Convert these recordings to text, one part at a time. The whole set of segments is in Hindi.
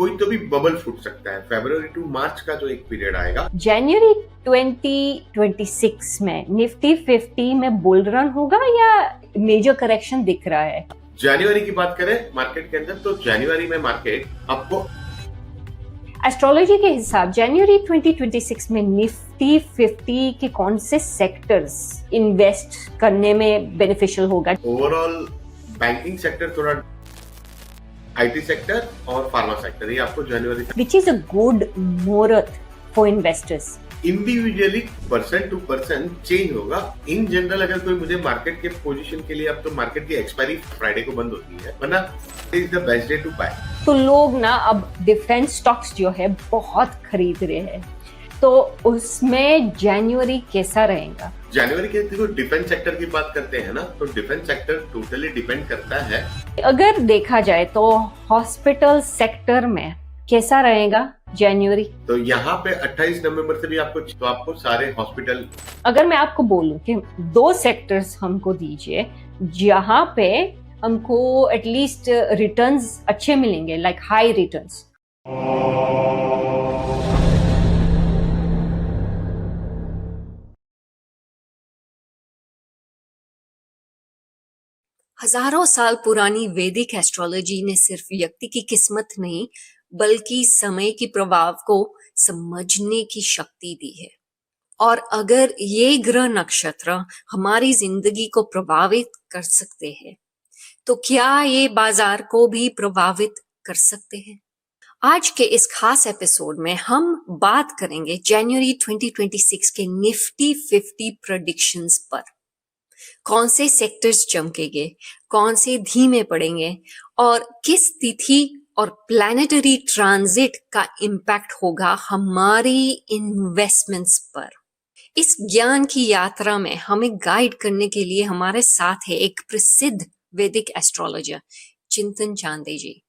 कोई तो भी बबल फूट सकता है। फरवरी टू मार्च का जो एक पीरियड आएगा, जनवरी 2026 में निफ्टी 50 में बुल रन होगा या मेजर करेक्शन दिख रहा है? जनवरी की बात करें मार्केट के अंदर, तो जनवरी में मार्केट आपको एस्ट्रोलॉजी के हिसाब जनवरी 2026 में निफ्टी 50 के कौन से सेक्टर्स इन्वेस्ट करने में बेनिफिशियल होगा? ओवरऑल बैंकिंग सेक्टर, थोड़ा आईटी सेक्टर और फार्मा सेक्टर, ये आपको जनवरी which is a good muhurat for investors. Individually person to person change होगा। इन जनरल अगर कोई मुझे मार्केट के पोजीशन के लिए, अब तो मार्केट की एक्सपायरी फ्राइडे को बंद होती है, वरना is the best day to buy. तो लोग ना अब डिफेंस स्टॉक्स जो है बहुत खरीद रहे हैं, तो उसमें जनवरी कैसा रहेगा? जनवरी के देखो, डिफेंस सेक्टर की बात करते हैं ना, तो डिफेंस सेक्टर टोटली डिपेंड करता है। अगर देखा जाए तो हॉस्पिटल सेक्टर में कैसा रहेगा जनवरी? तो यहाँ पे 28 नवंबर से भी आपको सारे हॉस्पिटल, अगर मैं आपको बोलूं कि 2 सेक्टर्स हमको दीजिए जहां पे हमको एटलीस्ट रिटर्न्स अच्छे मिलेंगे, लाइक हाई रिटर्न्स। हजारों साल पुरानी वैदिक एस्ट्रोलॉजी ने सिर्फ व्यक्ति की किस्मत नहीं, बल्कि समय की प्रभाव को समझने की शक्ति दी है। और अगर ये ग्रह नक्षत्र हमारी जिंदगी को प्रभावित कर सकते हैं, तो क्या ये बाजार को भी प्रभावित कर सकते हैं? आज के इस खास एपिसोड में हम बात करेंगे जनवरी 2026 के निफ्टी 50 प्रेडिक्शंस पर। कौन से सेक्टर्स चमकेंगे, कौन से धीमे पड़ेंगे और किस तिथि और प्लैनेटरी ट्रांजिट का इम्पैक्ट होगा हमारी इन्वेस्टमेंट्स पर। इस ज्ञान की यात्रा में हमें गाइड करने के लिए हमारे साथ है एक प्रसिद्ध वैदिक astrologer Chintan Chande ji.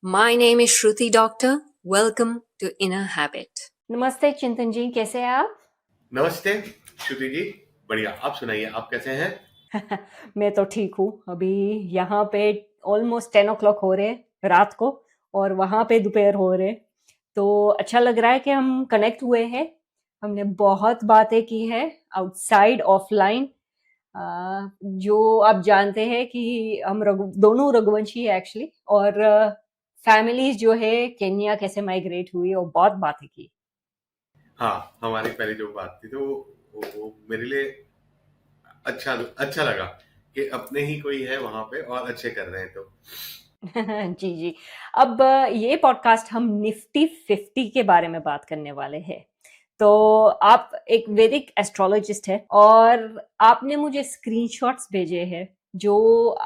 My name is Shruti doctor. Welcome to inner habit. नमस्ते चिंतन जी, कैसे हैं आप? नमस्ते श्रुति जी, बढ़िया। आप सुनाइए, आप कैसे हैं? मैं तो ठीक हूँ। अभी यहाँ पे ऑलमोस्ट 10 o'clock हो रहे रात को और वहाँ पे दोपहर हो रहे, तो अच्छा लग रहा है कि हम कनेक्ट हुए हैं। हमने बहुत बातें की है आउटसाइड ऑफलाइन। जो आप जानते हैं कि हम दोनों रघुवंशी है एक्चुअली, और फैमिलीज जो है केन्या कैसे माइग्रेट हुई और बहुत बातें की। हाँ, हमारी पहले जो बात थी तो वो मेरे लिए अच्छा लगा कि अपने ही कोई है वहां पे और अच्छे कर रहे हैं तो। जी जी। अब ये पॉडकास्ट हम निफ्टी 50 के बारे में बात करने वाले हैं। तो आप एक वैदिक एस्ट्रोलॉजिस्ट है और आपने मुझे स्क्रीनशॉट्स भेजे हैं जो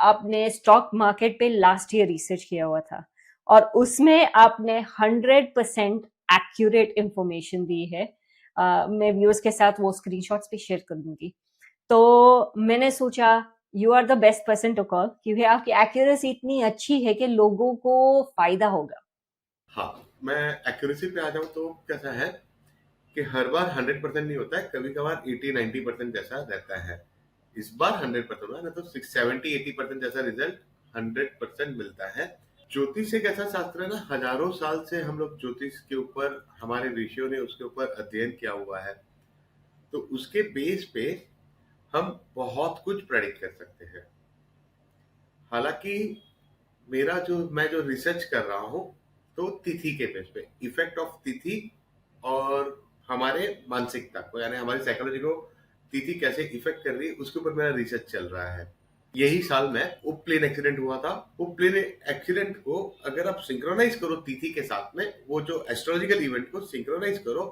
आपने स्टॉक मार्केट पे लास्ट ईयर रिसर्च किया हुआ था, और उसमें आपने 100% एक्यूरेट इंफॉर्मेशन दी है। मैं व्यूअर्स के साथ वो स्क्रीनशॉट्स भी शेयर कर दूंगी। तो मैंने सोचा you are the best person to call, क्योंकि आपकी एक्यूरेसी इतनी अच्छी है कि लोगों को फायदा होगा। हाँ, मैं एक्यूरेसी पे आ जाऊं तो कैसा है कि हर बार 100% नहीं होता है, कभी कभार 80-90% जैसा रहता है। इस बार 100% हुआ, ना तो 70-80% जैसा रिजल्ट 100% मिलता है। ज्योतिष एक ऐसा शास्त्र है ना, हजारों साल से हम लोग ज्योतिष के ऊपर, हमारे ऋषियों ने उसके ऊपर अध्ययन किया हुआ है, तो उसके बेस पे हम बहुत कुछ प्रेडिक्ट कर सकते हैं। हालांकि मैं जो रिसर्च कर रहा हूँ, तो तिथि के बेस पे, इफेक्ट ऑफ तिथि और हमारे मानसिकता को, यानी हमारी साइकोलॉजी को तिथि कैसे इफेक्ट कर रही है, उसके ऊपर मेरा रिसर्च चल रहा है। यही साल में वो प्लेन एक्सीडेंट हुआ था। वो प्लेन एक्सीडेंट को अगर आप सिंक्रोनाइज करो तिथि के साथ में, वो जो एस्ट्रोलॉजिकल इवेंट को सिंक्रोनाइज करो,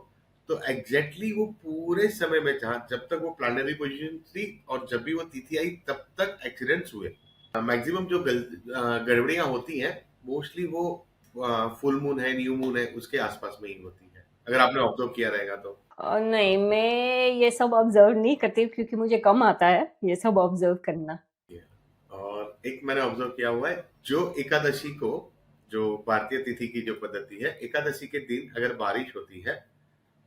तो एग्जैक्टली वो पूरे समय में, जहां जब तक वो प्लानरी पोजीशन थी और जब भी वो तिथि आई, तब तक एक्सीडेंट्स हुए। मैक्सिमम जो गड़बड़ियां होती हैं, मोस्टली वो फुल मून है, न्यू मून है, उसके आसपास में ही होती है, अगर आपने ऑब्जर्व किया रहेगा तो। नहीं, मैं ये सब ऑब्जर्व नहीं करती क्योंकि मुझे कम आता है ये सब ऑब्जर्व करना। और एक मैंने ऑब्जर्व किया हुआ है, जो एकादशी को, जो भारतीय तिथि की जो पद्धति है, एकादशी के दिन अगर बारिश होती है,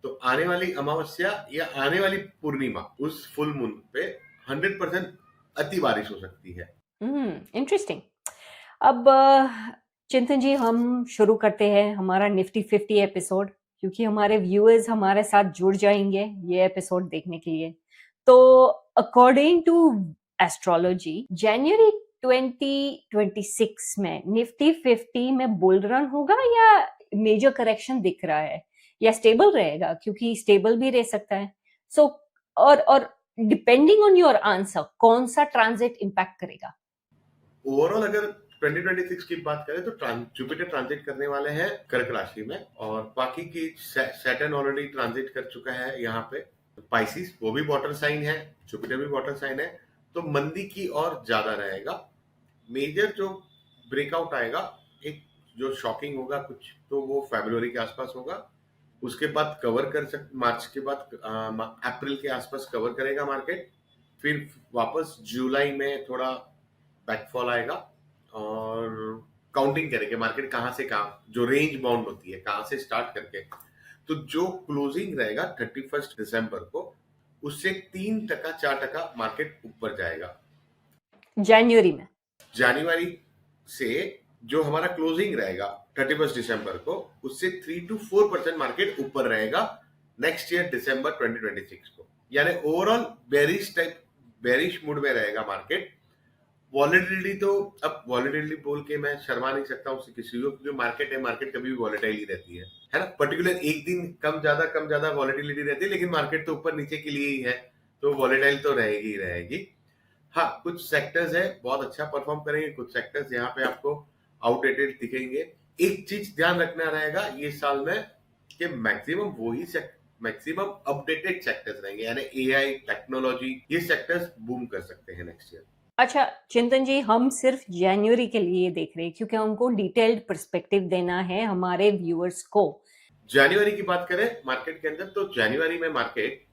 तो आने वाली अमावस्या या आने वाली पूर्णिमा, उस फुल मून पे 100% अति बारिश हो सकती है। इंटरेस्टिंग। अब चिंतन जी, हम शुरू करते हैं हमारा निफ्टी 50 एपिसोड, क्योंकि हमारे व्यूअर्स हमारे साथ जुड़ जाएंगे ये एपिसोड देखने के लिए। तो अकॉर्डिंग टू एस्ट्रोलॉजी, जनवरी 2026 में निफ्टी 50 में बुल रन होगा या मेजर करेक्शन दिख रहा है, या स्टेबल रहेगा? क्योंकि स्टेबल भी रह सकता है। सो और डिपेंडिंग ऑन योर आंसर, कौन सा ट्रांजिट इंपैक्ट करेगा? ओवरऑल अगर 2026 की बात करें तो जुपिटर ट्रांजिट करने वाले हैं कर्क राशि में, और बाकी की सैटर्न ऑलरेडी ट्रांजिट कर चुका है यहाँ पे पाइसिस, वो भी वाटर साइन है, जुपिटर भी वाटर साइन है, तो मंदी की और ज्यादा रहेगा। मेजर जो ब्रेकआउट आएगा, एक जो शॉकिंग होगा कुछ, तो वो फरवरी के आसपास होगा। उसके बाद कवर मार्च के बाद अप्रैल के आसपास कवर करेगा मार्केट, फिर वापस जुलाई में थोड़ा बैकफॉल आएगा, और काउंटिंग करेंगे मार्केट कहां से कहां, जो रेंज बाउंड होती है कहां से स्टार्ट करके, तो जो क्लोजिंग रहेगा 31 दिसंबर को, उससे 3% 4% मार्केट ऊपर जाएगा जनवरी में? जनवरी से। जो हमारा क्लोजिंग रहेगा 31 दिसंबर को, उससे 3 to 4% मार्केट ऊपर रहेगा नेक्स्ट ईयर दिसंबर 2026 को। यानी ओवरऑल बेरिश मूड में रहेगा मार्केट। वॉलेटिलिटी तो, अब वॉलेटिलिटी बोल के मैं शर्मा नहीं सकता उससे किसी को, क्योंकि मार्केट है, मार्केट कभी भी वॉलेटाइल ही रहती है ना। पर्टिकुलर एक दिन कम ज्यादा वॉलेटिलिटी रहती है, लेकिन मार्केट तो ऊपर नीचे के लिए ही है, तो वॉलेटाइल तो रहेगी ही रहेगी। हाँ, कुछ सेक्टर्स है बहुत अच्छा परफॉर्म करेंगे, कुछ सेक्टर्स यहाँ पे आपको आउटडेटेड दिखेंगे। एक चीज ध्यान रखना रहेगा ये साल में कि मैक्सिमम अपडेटेड सेक्टर्स रहेंगे, यानी एआई, टेक्नोलॉजी, ये सेक्टर्स बूम कर सकते हैं नेक्स्ट ईयर। अच्छा चिंतन जी, हम सिर्फ जनवरी के लिए देख रहे हैं क्योंकि हमको डिटेल्ड पर्सपेक्टिव देना है हमारे व्यूअर्स को। जनवरी की बात करें मार्केट के अंदर, तो जनवरी में मार्केट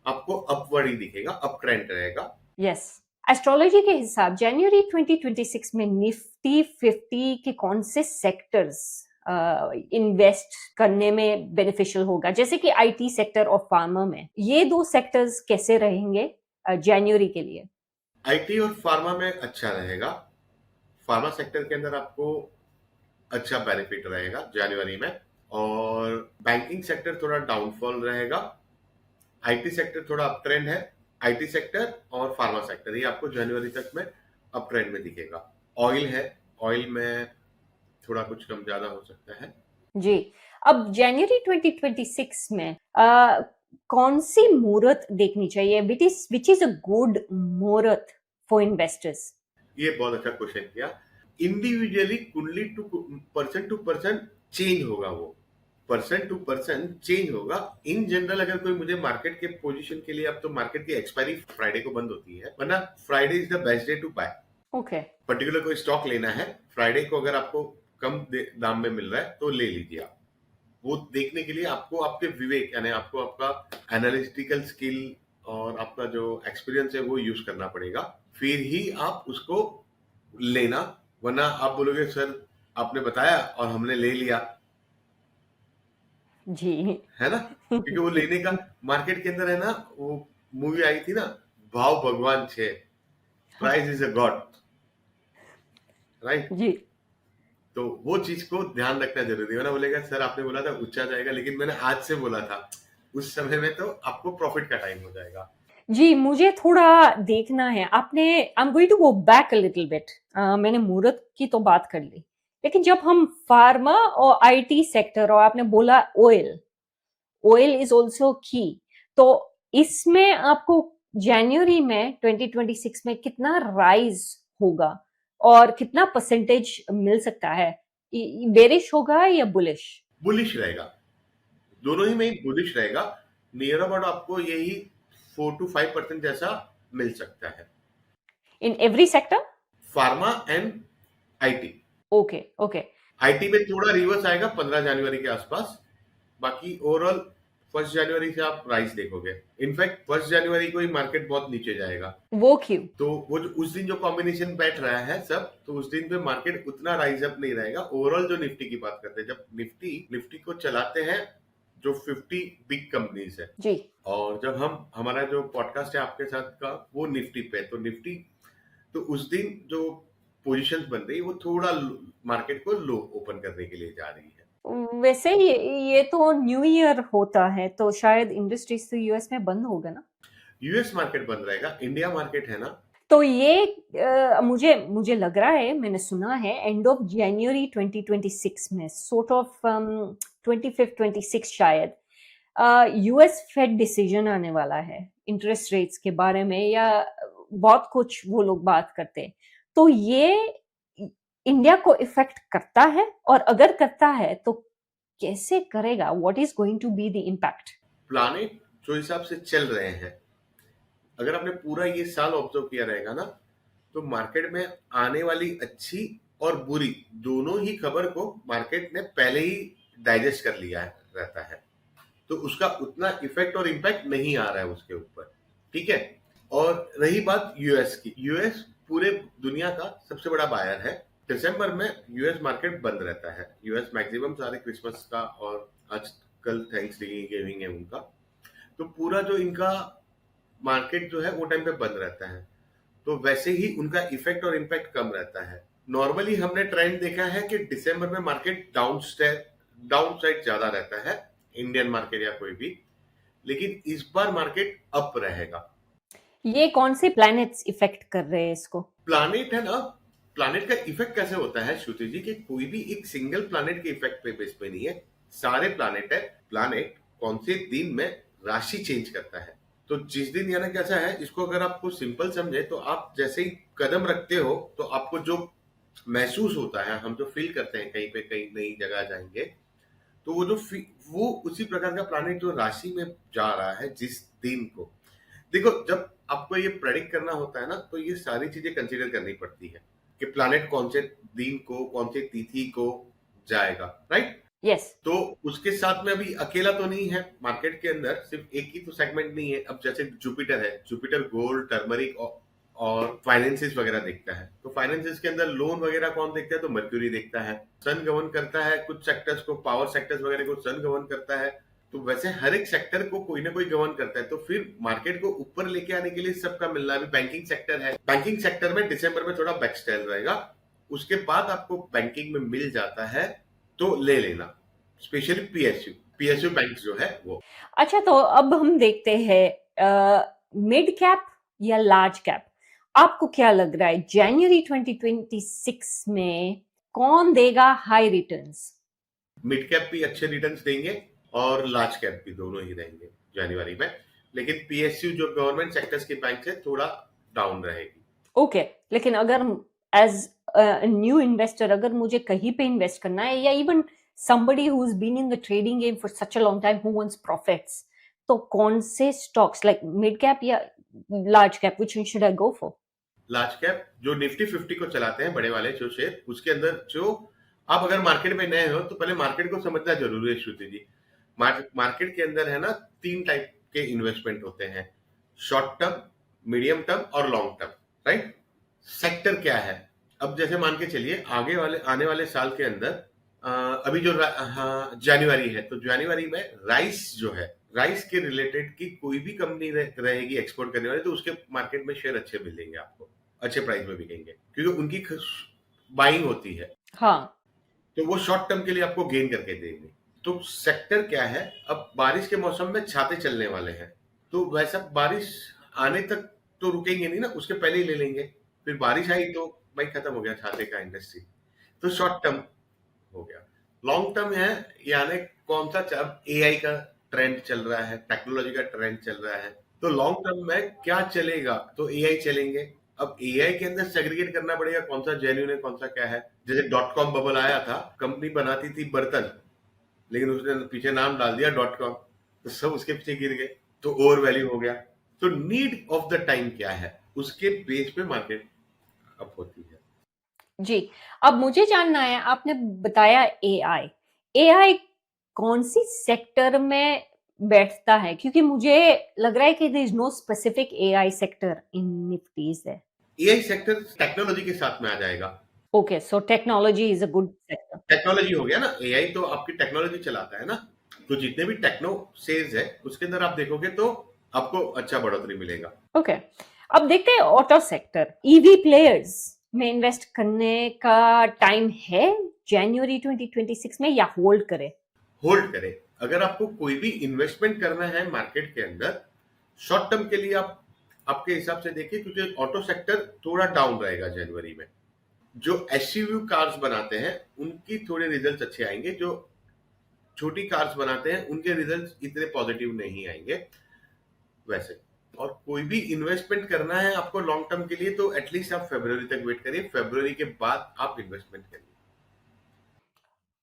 आपको अपवर्ड ही दिखेगा, अप ट्रेंड रहेगा। यस, एस्ट्रोलॉजी के हिसाब जनवरी 2026 में निफ्टी 50 के कौन से सेक्टर्स इन्वेस्ट करने में बेनिफिशियल होगा? जैसे कि आईटी सेक्टर और फार्मा में, ये दो सेक्टर्स कैसे रहेंगे जनवरी के लिए? आईटी और फार्मा में अच्छा रहेगा। फार्मा सेक्टर के अंदर आपको अच्छा बेनिफिट रहेगा जनवरी में, और बैंकिंग सेक्टर थोड़ा डाउनफॉल रहेगा। आईटी सेक्टर थोड़ा अप ट्रेंड है। आईटी सेक्टर और फार्मा सेक्टर ये आपको जनवरी तक में अप ट्रेंड में दिखेगा। ऑयल है, ऑयल में थोड़ा कुछ कम ज्यादा हो सकता है जी। अब जनवरी 2026 में कौन सी मुहूर्त देखनी चाहिए? विच is a good muhurat for investors? ये बहुत अच्छा क्वेश्चन किया। इंडिविजुअली कुंडली टू पर्सन चेंज होगा, वो पर्सन टू पर्सन चेंज होगा। इन जनरल अगर कोई मुझे मार्केट के पोजीशन के लिए, अब तो मार्केट की एक्सपायरी फ्राइडे को बंद होती है, वरना Friday is the best day to buy. Okay. Particular कोई स्टॉक लेना है फ्राइडे को, अगर आपको कम दाम में मिल रहा है तो ले लीजिए आप। वो देखने के लिए आपको आपके विवेक, यानी आपको आपका एनालिटिकल स्किल और आपका जो एक्सपीरियंस है वो यूज करना पड़ेगा, फिर ही आप उसको लेना। वरना आप बोलोगे सर आपने बताया और हमने ले लिया, जी। है ना। क्योंकि वो लेने का मार्केट के अंदर है ना, वो मूवी आई थी ना, भाव भगवान छे, price is a god, right. जी। तो वो चीज को ध्यान रखना जरूरी है ना। बोलेगा सर आपने बोला था ऊंचा जाएगा, लेकिन मैंने आज से बोला था, उस समय में तो आपको प्रॉफिट का टाइम हो जाएगा। जी, मुझे थोड़ा देखना है। आपने I am going to go back a little bit. मैंने मुहूर्त की तो बात कर ली, लेकिन जब हम फार्मा और आईटी सेक्टर, और आपने बोला ऑयल, ऑयल इज ऑल्सो की, तो इसमें आपको जनवरी में 2026 में कितना राइज होगा और कितना परसेंटेज मिल सकता है? बेरिश होगा या बुलिश? बुलिश रहेगा, दोनों ही में बुलिश रहेगा। नियर अबाउट आपको यही 4 to 5% जैसा मिल सकता है, in every sector? Pharma and IT. Okay okay. IT में थोड़ा रिवर्स आएगा 15 जनवरी के आसपास, बाकी ओवरऑल 1 जनवरी से आप राइज देखोगे। इनफैक्ट 1 जनवरी को ही मार्केट बहुत नीचे जाएगा। वो क्यों? तो वो जो उस दिन जो कॉम्बिनेशन बैठ रहा है सब, तो उस दिन पे मार्केट उतना राइज अप नहीं रहेगा। ओवरऑल जो निफ्टी की बात करते हैं, जब निफ्टी को चलाते हैं जो 50 बिग कंपनीज है, जी। और जब हमारा जो पॉडकास्ट है आपके साथ का वो निफ्टी पे, तो निफ्टी तो उस दिन जो पोजीशंस बन रही है वो थोड़ा मार्केट को लो ओपन करने के लिए जा रही है। वैसे ये तो न्यू ईयर होता है तो शायद इंडस्ट्रीज तो यूएस में बंद होगा ना। यूएस मार्केट बंद रहेगा, इंडिया मार्केट है ना। तो ये मुझे मुझे लग रहा है, मैंने सुना है एंड ऑफ जनवरी 2026 में सॉर्ट ऑफ 25 26 शायद यूएस फेड डिसीजन आने वाला है इंटरेस्ट रेट्स के बारे में, या बहुत कुछ वो लोग बात करते हैं। तो ये इंडिया को इफेक्ट करता है, और अगर करता है तो कैसे करेगा? What is going to be the impact? Planet जो हिसाब से चल रहे हैं, अगर आपने पूरा ये साल ऑब्जर्व किया रहेगा ना, तो मार्केट में आने वाली अच्छी और बुरी दोनों ही खबर को मार्केट ने पहले ही डाइजेस्ट कर लिया रहता है, तो उसका उतना इफेक्ट और इम्पैक्ट नहीं आ रहा है उसके ऊपर, ठीक है। और रही बात यूएस की, यूएस पूरे दुनिया का सबसे बड़ा बायर है। दिसंबर में यूएस मार्केट बंद रहता है, यूएस मैक्सिमम सारे क्रिसमस का और आजकल थैंक्स गिविंग है उनका, तो पूरा जो इनका मार्केट जो है वो टाइम पे बंद रहता है, तो वैसे ही उनका इफेक्ट और इम्पैक्ट कम रहता है। नॉर्मली हमने ट्रेंड देखा है कि दिसंबर में मार्केट डाउन साइड ज्यादा रहता है, इंडियन मार्केट या कोई भी, लेकिन इस बार मार्केट अप रहेगा। ये कौन से प्लैनेट्स इफेक्ट कर रहे हैं इसको? प्लानेट है ना, प्लानेट का इफेक्ट कैसे होता है श्रुति जी, कि कोई भी एक सिंगल प्लानेट के इफेक्ट पे बेस पे नहीं है, सारे प्लानेट है। प्लानेट कौन से दिन में राशि चेंज करता है, तो जिस दिन, यानी कैसा है, इसको अगर आपको सिंपल समझे तो आप जैसे ही कदम रखते हो तो आपको जो महसूस होता है, हम जो फील करते हैं कहीं पे कहीं नई जगह जाएंगे, तो वो उसी प्रकार का प्लानेट जो राशि में जा रहा है जिस दिन को। देखो, जब आपको ये प्रेडिक्ट करना होता है ना, तो ये सारी चीजें कंसीडर करनी पड़ती है कि प्लानेट कौन से दिन को, कौन से तिथि को जाएगा, राइट। यस। तो उसके साथ में अभी अकेला तो नहीं है मार्केट के अंदर, सिर्फ एक ही तो सेगमेंट नहीं है। अब जैसे जुपिटर है, जुपिटर गोल्ड, टर्मरिक और फाइनेंसिस वगैरह देखता है, तो फाइनेंसिस के अंदर लोन वगैरह कौन देखता है, तो मर्क्यूरी देखता है। सन गवर्न करता है कुछ सेक्टर्स को, पावर सेक्टर्स वगैरह को सन गवर्न करता है, तो वैसे हर एक सेक्टर को कोई ना कोई गवर्न करता है। तो फिर मार्केट को ऊपर लेके आने के लिए सबका मिलना है। अभी बैंकिंग सेक्टर है, बैंकिंग सेक्टर में दिसंबर में थोड़ा बैकस्टेल रहेगा, उसके बाद आपको बैंकिंग में मिल जाता है तो ले लेना, स्पेशली पीएसयू बैंक जो है वो। अच्छा, तो अब हम देखते हैं मिड कैप या लार्ज कैप, आपको क्या लग रहा है जनवरी 2026 में कौन देगा हाई रिटर्न्स? मिड कैप भी अच्छे रिटर्न्स देंगे और लार्ज कैप भी, दोनों ही रहेंगे जनवरी में, लेकिन पीएसयू जो गवर्नमेंट सेक्टर्स की बैंक है थोड़ा डाउन रहेगी। ओके, लेकिन अगर एज न्यू इन्वेस्टर अगर मुझे कहीं पे इन्वेस्ट करना है, या even somebody who's been in the trading game for such a long time who wants profits, तो कौन से स्टॉक्स लाइक मिड कैप या large cap, which one should I go for? Large cap जो निफ्टी 50 को चलाते हैं, बड़े वाले जो शेयर, उसके अंदर जो आप अगर मार्केट में नए हो तो पहले मार्केट को समझना जरूरी है श्रुति जी। मार्केट के अंदर है ना 3 टाइप के इन्वेस्टमेंट होते हैं, शॉर्ट टर्म, मीडियम टर्म और लॉन्ग टर्म, राइट। सेक्टर क्या है, अब जैसे मान के चलिए आने वाले साल के अंदर अभी जो जनवरी है, तो जनवरी में राइस जो है, राइस के रिलेटेड की कोई भी कंपनी रहेगी एक्सपोर्ट करने वाली, तो उसके मार्केट में शेयर अच्छे मिलेंगे आपको, अच्छे प्राइस में बिकेंगे, क्योंकि उनकी बाइंग होती है। हाँ, तो वो शॉर्ट टर्म के लिए आपको गेन करके देंगे। तो सेक्टर क्या है, अब बारिश के मौसम में छाते चलने वाले हैं, तो वैसा बारिश आने तक तो रुकेंगे नहीं ना, उसके पहले ही ले लेंगे, फिर बारिश आई तो भाई खत्म हो गया छाते का इंडस्ट्री, तो शॉर्ट टर्म हो गया। लॉन्ग टर्म है, यानी कौन सा, अब एआई का ट्रेंड चल रहा है, टेक्नोलॉजी का ट्रेंड चल रहा है, तो लॉन्ग टर्म में क्या चलेगा, तो एआई चलेंगे। अब एआई के अंदर सेग्रीगेट करना पड़ेगा कौन सा जेन्युइन है, कौन सा क्या है। जैसे .com बबल आया था, कंपनी बनाती थी बर्तन, लेकिन उसने पीछे नाम डाल दिया .com, तो सब उसके पीछे गिर गए, तो ओवर वैल्यू हो गया। तो नीड ऑफ द टाइम क्या है, उसके बेस पे मार्केट अप होती है। जी। अब मुझे जानना है, आपने बताया एआई कौन सी सेक्टर में बैठता है, क्योंकि मुझे लग रहा है कि there is no specific AI sector in Nifties है। एआई सेक्टर टेक्नोलॉजी के साथ में आ जाएगा। Okay, so technology is a good sector. Technology हो गया ना, एआई तो आपकी टेक्नोलॉजी चलाता है ना, तो जितने भी टेक्नो शेयर्स है उसके अंदर आप देखोगे तो आपको अच्छा बढ़ोतरी मिलेगा। ओके, अब देखते हैं ऑटो सेक्टर, ईवी प्लेयर्स में इन्वेस्ट करने का टाइम है जनवरी 2026 में, या होल्ड करें? होल्ड करें। अगर आपको कोई भी इन्वेस्टमेंट करना है मार्केट के अंदर, शॉर्ट टर्म के लिए आप आपके हिसाब से देखिए, क्योंकि ऑटो सेक्टर थोड़ा डाउन रहेगा जनवरी में। जो एसयूवी कार्स बनाते हैं उनकी थोड़े रिजल्ट्स अच्छे आएंगे, जो छोटी कार्स बनाते हैं उनके रिजल्ट्स इतने पॉजिटिव नहीं आएंगे वैसे। और कोई भी इन्वेस्टमेंट करना है आपको लॉन्ग टर्म के लिए, तो एटलीस्ट आप फरवरी तक वेट करिए, फरवरी के बाद आप इन्वेस्टमेंट करिए।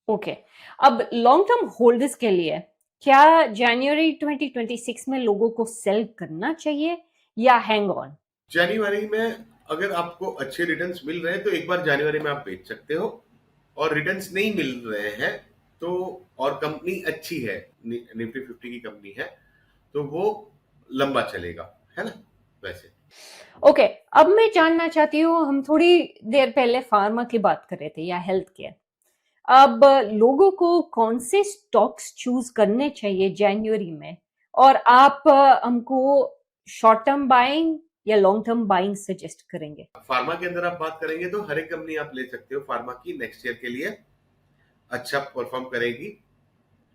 ओके, अब लॉन्ग टर्म होल्डर्स के लिए क्या जनवरी 2026 में लोगों को सेल करना चाहिए या हैंग ऑन? जनवरी में अगर आपको अच्छे रिटर्न्स मिल रहे हैं तो एक बार जनवरी में आप बेच सकते हो, और रिटर्न्स नहीं मिल रहे हैं तो, और कंपनी अच्छी है, निफ्टी 50 की कंपनी है, तो वो लंबा चलेगा, है ना वैसे। ओके, अब मैं जानना चाहती हूँ, हम थोड़ी देर पहले फार्मा की बात कर रहे थे या हेल्थ केयर। अब लोगों को कौन से स्टॉक्स चूज करने चाहिए जनवरी में, और आप हमको शॉर्ट टर्म बाइंग या लॉन्ग टर्म बाइंग सजेस्ट करेंगे? फार्मा के अंदर आप बात करेंगे तो हर एक कंपनी आप ले सकते हो फार्मा की, नेक्स्ट ईयर के लिए अच्छा परफॉर्म करेगी,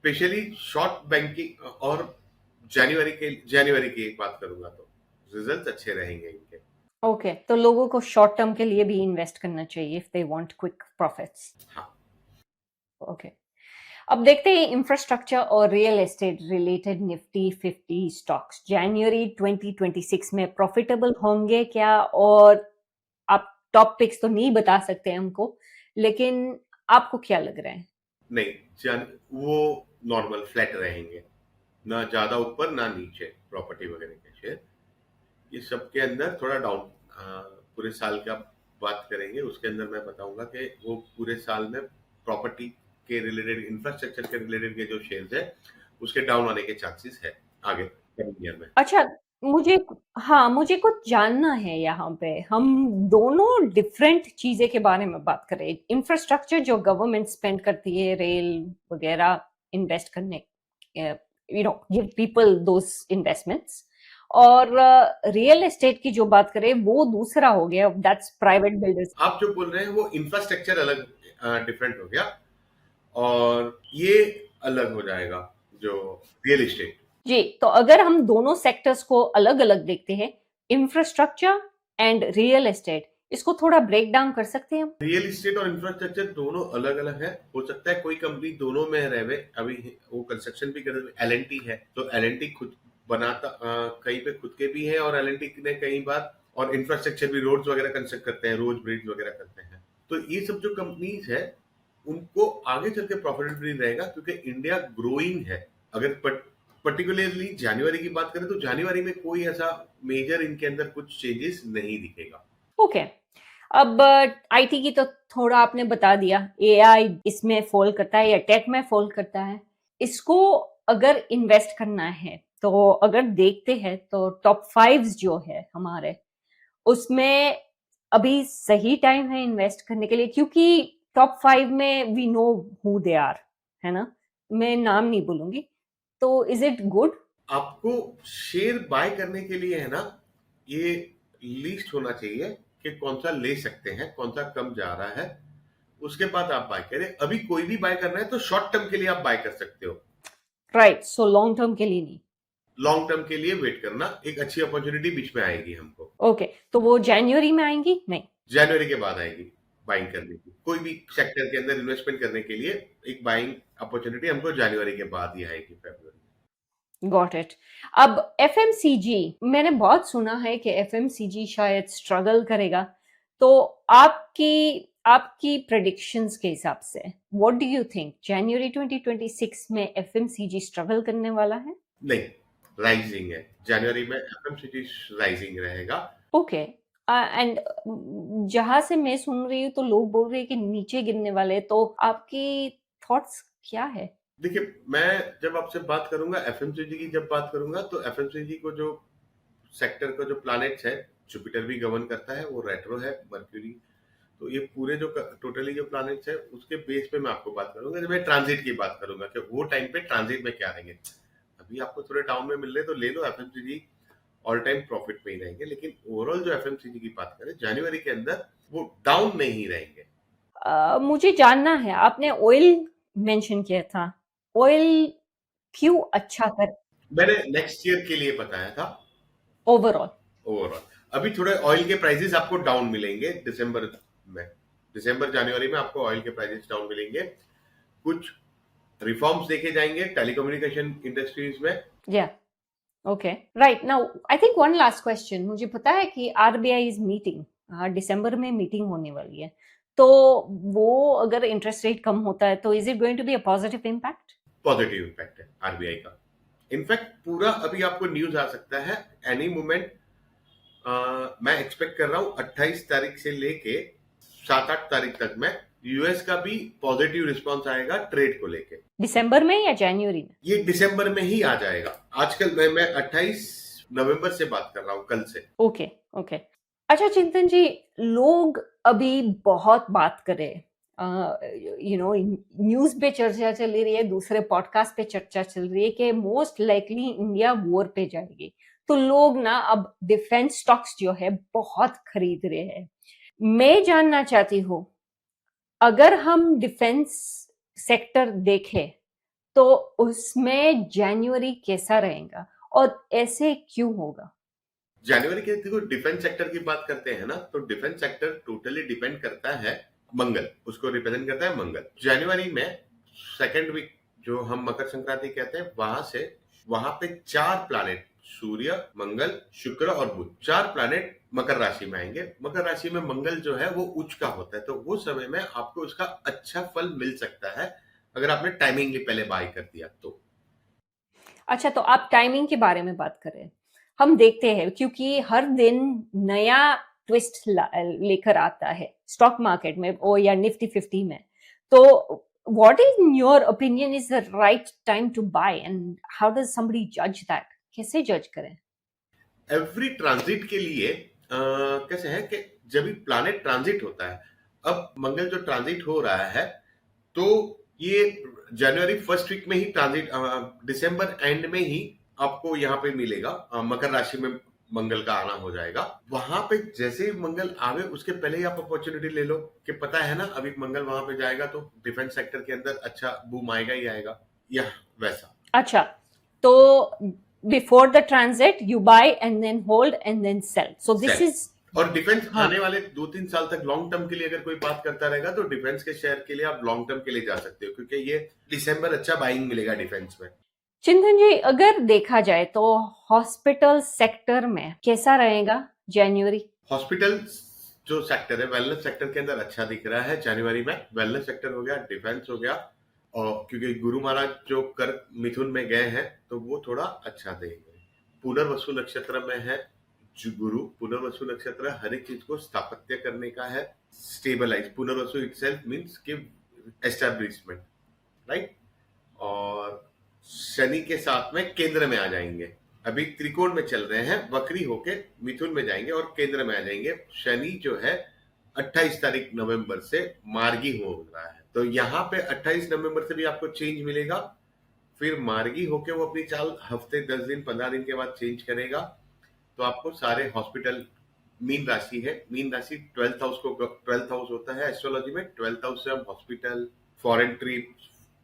स्पेशली शॉर्ट बैंकिंग। और जनवरी की एक बात करूंगा तो रिजल्ट अच्छे रहेंगे इनके। ओके, तो लोगों को शॉर्ट टर्म के लिए भी इन्वेस्ट करना चाहिए if they want quick profits. हाँ, ओके, अब देखते हैं इंफ्रास्ट्रक्चर और real estate related Nifty 50 stocks जनवरी 2026 में प्रॉफिटेबल होंगे क्या? और आप टॉप पिक्स तो नहीं बता सकते हमको, लेकिन आपको क्या लग रहा है? नहीं, वो नॉर्मल फ्लैट रहेंगे, ना ज्यादा ऊपर ना नीचे। प्रॉपर्टी वगैरह के शेयर ये सब के अंदर थोड़ा डाउन। पूरे साल का बात करेंगे उसके अंदर मैं बताऊंगा कि वो पूरे साल में प्रॉपर्टी के रिलेटेड, इंफ्रास्ट्रक्चर के रिलेटेड के जो शेयर्स है उसके डाउन होने के चांसेस है आगे कमिंग ईयर में। अच्छा, मुझे हाँ, मुझे कुछ जानना है यहाँ पे। हम दोनों डिफरेंट चीजें के बारे में बात करें। इंफ्रास्ट्रक्चर जो गवर्नमेंट स्पेंड करती है, रेल वगैरह इन्वेस्ट करने, गिव पीपल दोस इन्वेस्टमेंट्स। और रियल एस्टेट की जो बात करें वो दूसरा हो गया, दैट्स प्राइवेट बिल्डर्स। आप जो बोल रहे हैं वो इंफ्रास्ट्रक्चर अलग, डिफरेंट हो गया, और ये अलग हो जाएगा जो रियल एस्टेट। जी, तो अगर हम दोनों सेक्टर्स को अलग अलग देखते हैं, इंफ्रास्ट्रक्चर एंड रियल एस्टेट, इसको थोड़ा ब्रेक डाउन कर सकते हैं हम? रियल एस्टेट और इंफ्रास्ट्रक्चर दोनों अलग अलग है। हो सकता है कोई कंपनी दोनों में रहे, अभी वो कंस्ट्रक्शन भी कर रहे, एलएनटी है तो एलएनटी खुद बनाता, कहीं पे खुद के भी है, और एलएनटी ने कई बार, और इंफ्रास्ट्रक्चर भी रोड्स वगैरह कंस्ट्रक्ट करते हैं, रोड ब्रिज वगैरह करते हैं। तो ये सब जो कंपनीज है उनको आगे चल के प्रॉफिटेबल रहेगा, क्योंकि इंडिया ग्रोइंग है। अगर पर्टिकुलरली जनवरी की बात करें तो जनवरी में कोई ऐसा मेजर इनके अंदर कुछ चेंजेस नहीं दिखेगा। ओके, अब आईटी की तो थोड़ा आपने बता दिया, एआई इसमें फॉल करता है या टेक में फॉल करता है। इसको अगर इन्वेस्ट करना है तो अगर देखते हैं तो टॉप 5 जो है हमारे, उसमें अभी सही टाइम है इन्वेस्ट करने के लिए? क्योंकि टॉप 5 में we know who they are, है ना? मैं नाम नहीं बोलूंगी। तो इज इट गुड? आपको शेयर बाय करने के लिए है ना, ये लिस्ट होना चाहिए कि कौन सा ले सकते हैं, कौन सा कम जा रहा है, उसके बाद आप बाय करें। अभी कोई भी बाय करना है तो शॉर्ट टर्म के लिए आप बाय कर सकते हो, राइट, सो लॉन्ग टर्म के लिए नहीं। लॉन्ग टर्म के लिए वेट करना, एक अच्छी अपॉर्चुनिटी बीच में आएगी हमको। ओके, तो वो जनवरी में आएंगी? नहीं, जनवरी के बाद आएगी बाइंग करने की। कोई भी सेक्टर के अंदर इन्वेस्टमेंट करने के लिए एक बाइंग अपॉर्चुनिटी हमको जनवरी के बाद ही आएगी, फरवरी। Got it. अब एफएमसीजी, मैंने बहुत सुना है कि एफएमसीजी शायद स्ट्रगल करेगा, तो आपकी आपकी प्रेडिक्शंस के हिसाब से व्हाट डू यू थिंक, जनवरी 2026 में एफएमसीजी स्ट्रगल करने वाला है? नहीं, राइजिंग है जनवरी में, एफएमसीजी राइजिंग रहेगा। ओके, एंड जहां से मैं सुन रही हूँ तो लोग बोल रहे हैं कि नीचे गिरने वाले, तो आपकी थॉट्स क्या है? देखिए, मैं जब आपसे बात करूंगा एफएमसीजी की, जब बात करूंगा तो एफएमसीजी को जो सेक्टर का जो प्लैनेट्स है, जुपिटर भी गवर्न करता है, वो रेट्रो है, मर्क्यूरी। तो ये पूरे जो टोटली जो प्लैनेट्स है उसके बेस पे मैं आपको बात करूंगा। जब मैं ट्रांजिट की बात करूंगा कि वो टाइम पे ट्रांजिट में क्या रहेंगे। अभी आपको थोड़े डाउन में मिल रहे तो ले लो, एफएमसीजी ऑल टाइम प्रॉफिट पे ही रहेंगे। लेकिन ओवरऑल जो एफएमसीजी की बात करें जनवरी के अंदर, वो डाउन में ही रहेंगे। मुझे जानना है, आपने ऑयल मेंशन किया था, ऑयल क्यों अच्छा कर मैंने नेक्स्ट ईयर के लिए बताया था ओवरऑल? ओवरऑल। अभी थोड़े ऑयल के प्राइसेस आपको डाउन मिलेंगे दिसंबर में, दिसंबर जनवरी में आपको ऑयल के प्राइसेस डाउन मिलेंगे। कुछ रिफॉर्म्स देखे जाएंगे टेलीकम्युनिकेशन इंडस्ट्रीज में। या okay, right. Now I think one last question, मुझे पता है कि आरबीआई इज मीटिंग, दिसंबर में मीटिंग होने वाली है, तो वो अगर इंटरेस्ट रेट कम होता है तो is it going to be a positive impact? Positive impact है आरबीआई का। इनफैक्ट पूरा अभी आपको न्यूज आ सकता है एनी मोमेंट। मैं एक्सपेक्ट कर रहा हूं 28 तारीख से लेके 7-8 तारीख तक में यूएस का भी पॉजिटिव रिस्पांस आएगा ट्रेड को लेके। दिसंबर में या जनवरी में? ये दिसंबर में ही आ जाएगा। आजकल मैं 28 नवंबर से बात कर रहा हूँ, कल से। Okay okay. अच्छा चिंतन जी, लोग अभी बहुत बात करें, न्यूज पे चर्चा चल रही है, दूसरे पॉडकास्ट पे चर्चा चल रही है कि मोस्ट लाइकली इंडिया वॉर पे जाएगी, तो लोग ना अब डिफेंस स्टॉक्स जो है बहुत खरीद रहे हैं। मैं जानना चाहती हूँ, अगर हम डिफेंस सेक्टर देखें तो उसमें जनवरी कैसा रहेगा और ऐसे क्यों होगा? जनवरी के देखो, डिफेंस सेक्टर की बात करते हैं ना, तो डिफेंस सेक्टर टोटली डिपेंड करता है मंगल, उसको रिप्रेजेंट करता है मंगल। जनवरी में सेकेंड वीक जो हम मकर संक्रांति कहते हैं, वहां पे 4 प्लैनेट, सूर्य, मंगल, शुक्र और बुध, 4 प्लैनेट मकर राशि में आएंगे। मकर राशि में मंगल जो है वो उच्च का होता है, तो वो समय में आपको उसका अच्छा फल मिल सकता है अगर आपने टाइमिंगली पहले बाय कर दिया तो। अच्छा, तो आप टाइमिंग के बारे में बात करें, हम देखते हैं क्योंकि हर दिन नया ट्विस्ट लेकर आता है स्टॉक मार्केट में ओ या निफ्टी 50 में, तो what is in your opinion is the right time to buy and how does somebody जज दैट? कैसे जज करें? एवरी ट्रांजिट के लिए कैसे है कि जब भी प्लैनेट ट्रांजिट होता है, अब मंगल जो ट्रांजिट हो रहा है, तो ये जनवरी फर्स्ट वीक में ही ट्रांजिट, दिसंबर एंड में ही आपको यहाँ पे मिलेगा। मकर राशि में मंगल का आना हो जाएगा। वहां पे जैसे ही मंगल आवे उसके पहले ही आप अपॉर्चुनिटी ले लो, कि पता है ना अभी मंगल वहां पे जाएगा तो डिफेंस सेक्टर के अंदर अच्छा बूम आएगा ही आएगा, या वैसा। अच्छा, तो before the transit you buy and then hold and then sell, so this Sell। Is. और डिफेंस हाँ, आने वाले 2-3 साल तक लॉन्ग टर्म के लिए अगर कोई बात करता रहेगा तो डिफेंस के शेयर के लिए आप लॉन्ग टर्म के लिए जा सकते हो, क्योंकि ये दिसंबर अच्छा बाइंग मिलेगा डिफेंस में। चिंतन जी, अगर देखा जाए तो हॉस्पिटल सेक्टर में कैसा रहेगा जनवरी? हॉस्पिटल जो सेक्टर है, वेलनेस सेक्टर के अंदर अच्छा दिख रहा है जनवरी में। वेलनेस सेक्टर हो गया, डिफेंस हो गया, और क्योंकि गुरु महाराज जो कर मिथुन में गए हैं तो वो थोड़ा अच्छा देंगे। पुनर्वसु नक्षत्र में है जो गुरु, पुनर्वसु नक्षत्र हर एक चीज को स्थापत्य करने का है, स्टेबलाइज। पुनर्वसु इटसेल्फ मींस कि एस्टैब्लिशमेंट, राइट। और शनि के साथ में केंद्र में आ जाएंगे। अभी त्रिकोण में चल रहे हैं, वक्री होके मिथुन में जाएंगे और केंद्र में आ जाएंगे। शनि जो है 28 तारीख नवंबर से मार्गी हो रहा है, तो यहाँ पे 28 नवंबर से भी आपको चेंज मिलेगा। फिर मार्गी होके वो अपनी चाल हफ्ते 10 दिन 15 दिन के बाद चेंज करेगा। तो आपको सारे हॉस्पिटल, मीन राशि है, मीन राशि 12th हाउस को, 12th हाउस होता है एस्ट्रोलॉजी में, 12th हाउस से हम hospital, foreign trip,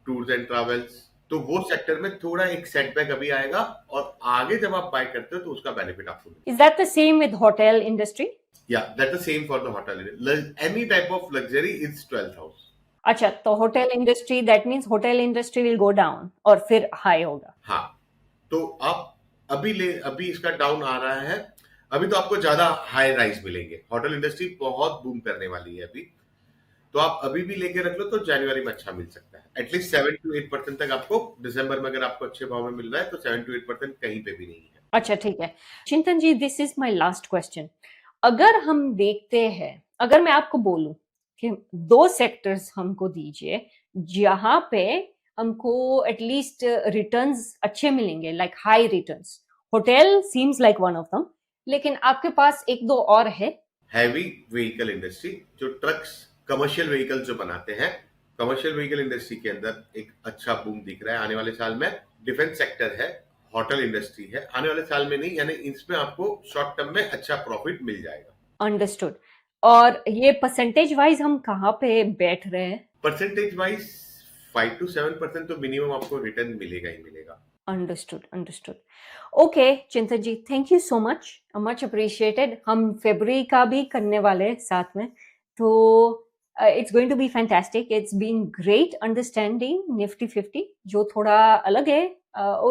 tours and travels, तो वो सेक्टर में थोड़ा एक सेटबैक अभी आएगा, और आगे जब आप बाय करते हो तो उसका बेनिफिट आपको मिलेगा। Is that the same with hotel industry? या that the same for the hotel, any type of luxury is 12th house. अच्छा, तो hotel industry, that means hotel industry will go down और फिर हाई होगा। हाँ, तो आप अभी इसका डाउन आ रहा है, अभी तो आपको ज्यादा हाई राइज मिलेंगे। होटल इंडस्ट्री बहुत बूम करने वाली है अभी, तो आप अभी भी लेके रख लो तो जनवरी में अच्छा मिल सकता है। एटलीस्ट 7 to 8% तक आपको दिसंबर में, अगर आपको अच्छे भाव में मिल रहा है तो 7 to 8% कहीं पे भी नहीं है। अच्छा ठीक है Chintan ji, this is my last question. अगर हम देखते हैं, अगर मैं आपको बोलूं कि 2 सेक्टर्स हमको दीजिए जहां पे हमको एटलीस्ट रिटर्न्स अच्छे मिलेंगे, like high returns, hotel seems like one of them, लेकिन आपके पास 1-2 और है? हैवी व्हीकल इंडस्ट्री, जो ट्रक्स, कमर्शियल व्हीकल जो बनाते हैं, कमर्शियल व्हीकल इंडस्ट्री के अंदर एक अच्छा बूम दिख रहा है आने वाले साल में। डिफेंस सेक्टर है, होटल इंडस्ट्री है, आने वाले साल में नहीं, यानी इसमें आपको शॉर्ट टर्म में अच्छा प्रॉफिट मिल जाएगा। अंडरस्टूड। और ये परसेंटेज वाइज हम कहाँ पे बैठ रहे हैं? परसेंटेज वाइज 5 to 7% तो मिनिमम आपको रिटर्न मिलेगा ही मिलेगा। Understood. Okay Chintan ji, thank you so much appreciated. हम फरवरी का भी करने वाले हैं साथ में, तो it's going to be fantastic. It's been great understanding Nifty 50, जो थोड़ा अलग है।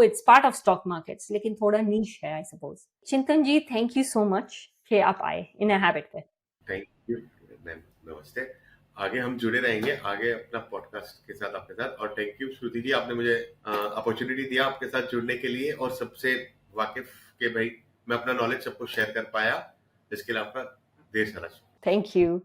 It's part of stock markets, लेकिन थोड़ा नीश है I suppose. Chintan ji, thank you so much कि आप आए इन अ हैबिट पे। थैंक यू मैम, नमस्ते। आगे हम जुड़े रहेंगे आगे अपना पॉडकास्ट के साथ आपके साथ। और थैंक यू श्रुति जी, आपने मुझे अपॉर्चुनिटी दिया आपके साथ जुड़ने के लिए, और सबसे वाकिफ के भाई मैं अपना नॉलेज सबको शेयर कर पाया, इसके लिए आपका ढेर सारा थैंक यू।